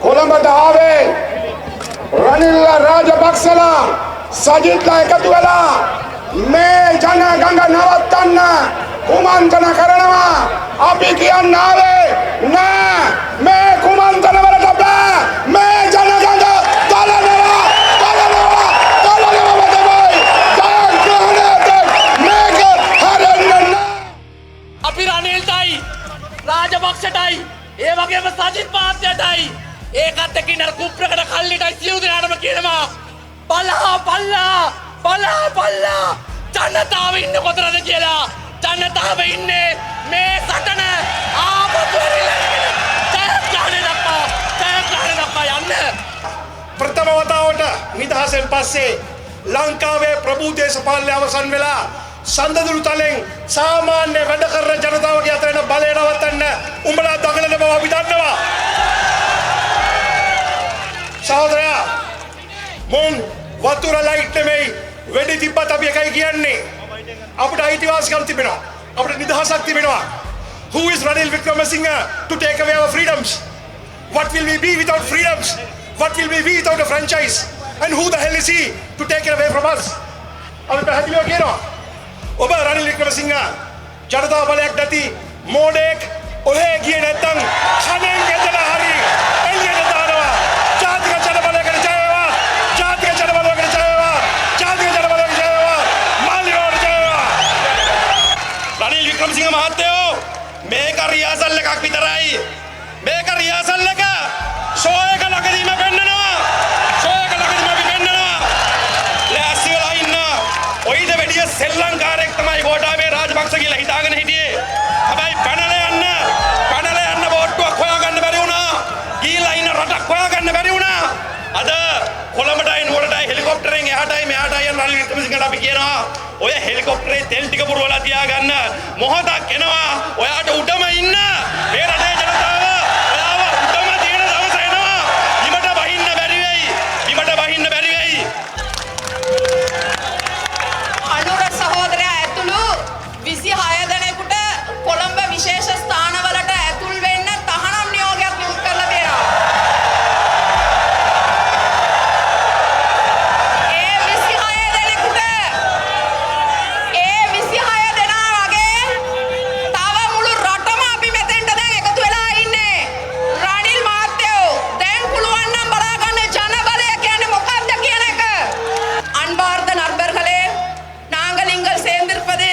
කොළඹට ආවේ රනිල් රාජපක්ෂලා සජිත්ලා එකතු වෙලා මේ ජනගංග නවත්තන්න කුමන්ත්‍රණ කරනවා. අපි කියන්න ආවේ නෑ මේ කුමන්ත්‍රණ වලට බෑ. මේ ජනගංග තලනවා අපි රනිල්ටයි රාජපක්ෂටයි ඒ වගේම සජිත් මහත්තයටයි ඒකත් එක්කින් අර කුප්‍රකට කල්ලිටයි සියලු දෙනාටම කියනවා පල්ලා ජනතාව ඉන්නේ කොතනද කියලා. ජනතාව ඉන්නේ මේ සටන ආපසු ජයග්‍රහණය දක්වා යන්න. ප්‍රථම වතාවට නිදහසෙන් පස්සේ ලංකාවේ ප්‍රභූ දේශපාලනය අවසන් වෙලා සඳදුරු තලෙන් සාමාන්‍ය වැඩ කරන ජනතාවගේ අතර එන බලය නවත්තන්න උඹලා දඟලන බව අපි දන්නවා. සහෝදරයා මුන් වතුර ලයිට් නෙමෙයි වෙඩි තිබ්බත් අපි එකයි කියන්නේ. අපිට අයිතිවාසිකම් තිබෙනවා. අපිට නිදහසක් තිබෙනවා. Who is Ranil Wickremesinghe to take away our freedoms? What will we be without freedoms? What will we be without a franchise? And who the hell is he to take it away from us? අපි පැහැදිලිව කියනවා. ඔබ රනිල් වික්‍රමසිංහ ජනතා බලයක් නැති මෝඩෙක් ඔහේ ගියේ නැත්තම් කණෙන් ගෙදලා හරි එළියට දානවා. ජාතික ජන බලයකට ජය වේවා. ජාතික ජන බලයකට ජය වේවා. ජාතික ජන බලයකට ජය වේවා. මාලියෝට ජය වේවා. රනිල් වික්‍රමසිංහ මහත්තයෝ මේක රියාසල් එකක් විතරයි. මේක රියාසල් එක ෂෝ එක ළඟදීම පෙන්නනවා. ෂෝ එක ළඟදීම අපි පෙන්නනවා. ලෑස්ති වෙලා ඉන්න. ඔයිද වැඩිය සෙල්ලංකාරයෙක් තමයි ගෝඨාභය රාජපක්ෂ කියලා හිතාගෙන හිටියේ. හැබැයි පැනලා යන්න බෝට්ටුවක් හොයාගන්න බැරි වුණා. ගිහිල්ලා ඉන්න රටක් හොයාගන්න බැරි වුණා. අද කොළඹටයි නුවරටයි හෙලිකොප්ටරෙන් එහාටයි මෙහාටයි යන රනිල් වික්‍රමසිංහට අපි කියනවා ඔය හෙලිකොප්ටරේ තෙල් ටික පුරවලා තියාගන්න මොහොතක් එනවා. ඔයාට උඩම ඉන්න. මේ රටේ ජනතාව ඔයාව උඩම තියෙන දවස එනවා. බිමට බහින්න බැරි වෙයි. අනුර සහෝදරයා ඇතුළු 26 දෙනෙකුට කොළඹ විශේෂ ස්ථානවලට ඇතුල් වෙන්න තහනම් නියෝගයක් නිකුත් කරලා දෙනවා. ඒ 26 දෙනා වගේ තව මුළු රටම අපි මෙතෙන්ට දැන් එකතු වෙලා ඉන්නේ. රනිල් මහත්තයෝ දැන් පුළුවන් නම් බලා ගන්න ජන බලය කියන්නේ මොකක්ද කියන එක. அன்பார்ந்த நண்பர்களே, நாங்கள் இங்கள் சேர்ந்திருப்பது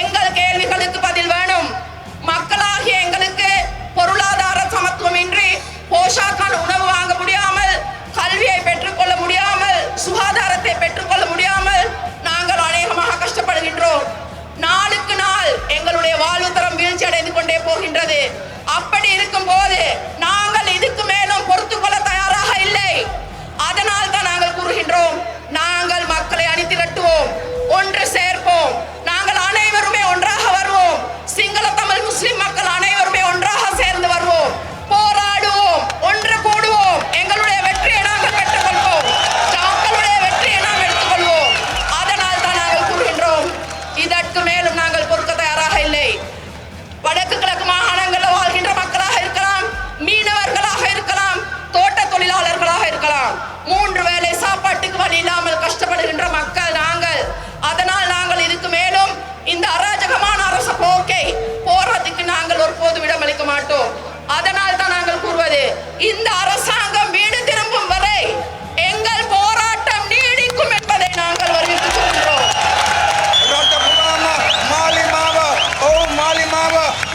எங்கள் கேள்விகளுக்கு பதில் வேணும். மக்களாகிய எங்களுக்கு பொருளாதார சமத்துவமின்றி போஷாக்கான உணவு வாங்க முடியாமல், கல்வியை பெற்றுக்கொள்ள முடியாமல், சுகாதாரத்தை பெற்றுக்கொள்ள முடியாமல் நாங்கள் அநேகமாக கஷ்டப்படுகின்றோம். நாளுக்கு நாள் எங்களுடைய வாழ்வு தரம் வீழ்ச்சி அடைந்து கொண்டே போகின்றது. அப்படி இருக்கும் போது நாங்கள் இதுக்கு மேலும் பொறுத்துக்கொள்ள தயாராக இல்லை. அதனால் தான் நாங்கள் கூறுகின்றோம், நாங்கள் மக்களை அணித்து கட்டுவோம், ஒன்று சேர்ப்போம், நாங்கள் அனைவருமே ஒன்றாக வருவோம். சிங்கள தமிழ் முஸ்லிம் மக்கள் அனைவருமே ஒன்றாக சேர்ந்து வருவோம், போராடுவோம், ஒன்று கூடுவோம், எங்களுடைய வெற்றியை நாங்கள் பெற்றுக்கொள்வோம், மக்களுடைய வெற்றியை நாம் எடுத்துக்கொள்வோம். அதனால் தான் நாங்கள் கூறுகின்றோம், இதற்கு மேலும் நாங்கள் பொறுக்க தயாராக இல்லை. வடக்கு கிழக்கு மாகாணங்களில் வாழ்கின்ற மக்களாக இருக்கலாம், மீனவர்களாக இருக்கலாம், தோட்ட தொழிலாளர்களாக இருக்கலாம், 3 வேளை சாப்பாட்டுக்கு வழி இல்லாமல் கஷ்டப்படுகின்ற மக்கள் நாங்கள். அதனால் நாங்கள் இதுக்கு மேலும் இந்த அராஜகமான அரச போக்கை போராட்டத்துக்கு நாங்கள் ஒருபோதும் இடமளிக்க மாட்டோம். அதனால் தான் நாங்கள் கூறுவது, இந்த அரசாங்கம் வீடு திரும்பும் வரை எங்கள் போராட்டம் நீடிக்கும் என்பதை நாங்கள் வலியுறுத்தி சொல்கிறோம்.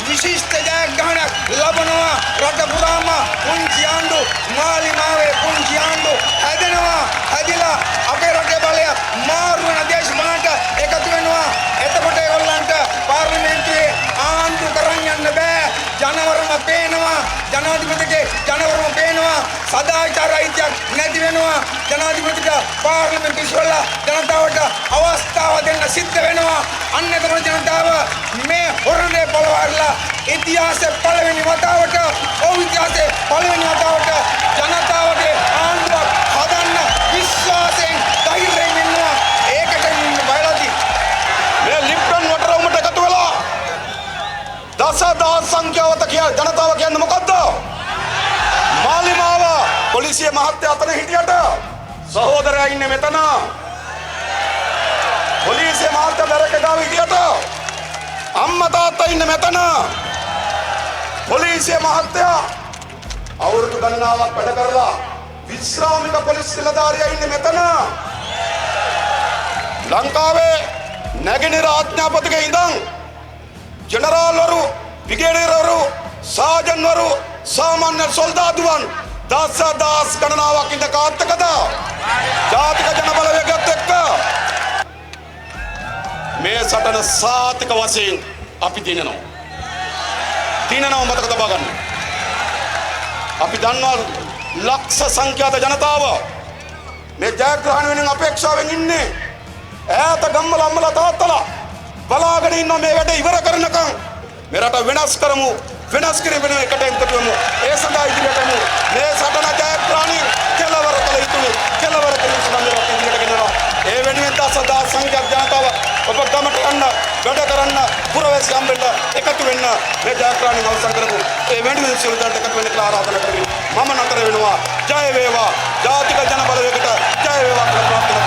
විශිෂ්ට ජයග්‍රහණයක් ලබනවා. රට පුරාම පුංචි ආණ්ඩු මාලිමාවේ පුංචි ආණ්ඩු හැදෙනවා. හැදිලා අපේ රටේ බලය මාරු වෙන දේශපාලනට එකතු වෙනවා. එතකොට ඒගොල්ලන්ට පාර්ලිමේන්තුවේ ආණ්ඩු කරන් යන්න බෑ. ජනවරම පේනවා. ජනාධිපතිගේ ජනවරම පේනවා. සදාචාර අයිතියක් නැති වෙනවා. ජනාධිපතිට පාර්ලිමේන්තු ඉස්සරලා ජනතාවට අවස්ථාව දෙන්න සිද්ධ වෙනවා. අන්න එතකොට ජනතාව මේ හොරනේ පළවලා ඉතිහාසයේ පළවෙනි වතාවට ඉතිහාසයේ පළවෙනි වතාවට ජනතාවගේ ආණ්ඩුවක් හදන්න විශ්වාසයෙන් ධෛර්යයෙන් ඉන්නවා. ඒකට බයලාදී මේ ලිප්ටන් වටරවුමට එකතු වෙලා දසදහස් සංඛ්‍යාවත ජනතාව කියන්නේ මොකද්ද? සහෝදරයා ඉන්නේ මෙතන. පොලිසිය මාර්ග බැරක ගාව විදියට අම්මා තාත්තා ඉන්නේ මෙතන. පොලිසිය මහත්තයා අවුරුදු ගණනාවක් වැඩ කරලා විශ්‍රාමික පොලිස් නිලධාරියා ඉන්නේ මෙතන. ලංකාවේ නැගෙනහිර ආඥාපතිගේ ඉඳන් ජෙනරාල්වරු, බ්‍රිගේඩියර්වරු, සාජන්වරු, සාමාන්‍ය සොල්දාදුවන් දහස් ගණනාවක් ඉඳ කාත්තකද ජාතික ජනබලවේගයත් එක්ක මේ සටන සාතික වශයෙන් අපි දිනනවා. මතක තබා ගන්න. අපි දන්නවා ලක්ෂ සංඛ්‍යාත ජනතාව මේ ජයග්‍රහණ වෙනින් අපේක්ෂාවෙන් ඉන්නේ. ඈත ගම්වල අම්මලා තාත්තලා බලාගෙන ඉන්න මේ වැඩ ඉවර කරනකම් මේ රට වෙනස් කරමු. වෙනස් කිරීම එකට එකතු වෙමු. ඒ සඳහා ඉදිරියට යමු. මේ සටන ජයග්‍රහණය කෙලවර කළ යුතුයි. කෙලවර කිරීම සඳහා මේ රට ඉදිරියට ගෙනනවා. ඒ වෙනුවෙන් දහස් සංඛ්‍යාත ජනතාව ඔබ ගමට යන්න, වැඩ කරන්න, පුරවැසි හම්බෙන්න එකතු වෙන්න මේ ජයග්‍රහණය අවසන් කරමු. ඒ වෙනුවෙන් සියලු දෙනාට එකතු වෙන්න කියලා ආරාධනා කරමි. මම නතර වෙනවා. ජය වේවා. ජාතික ජන බලවේගයට ජය වේවා කියලා ප්‍රාර්ථනා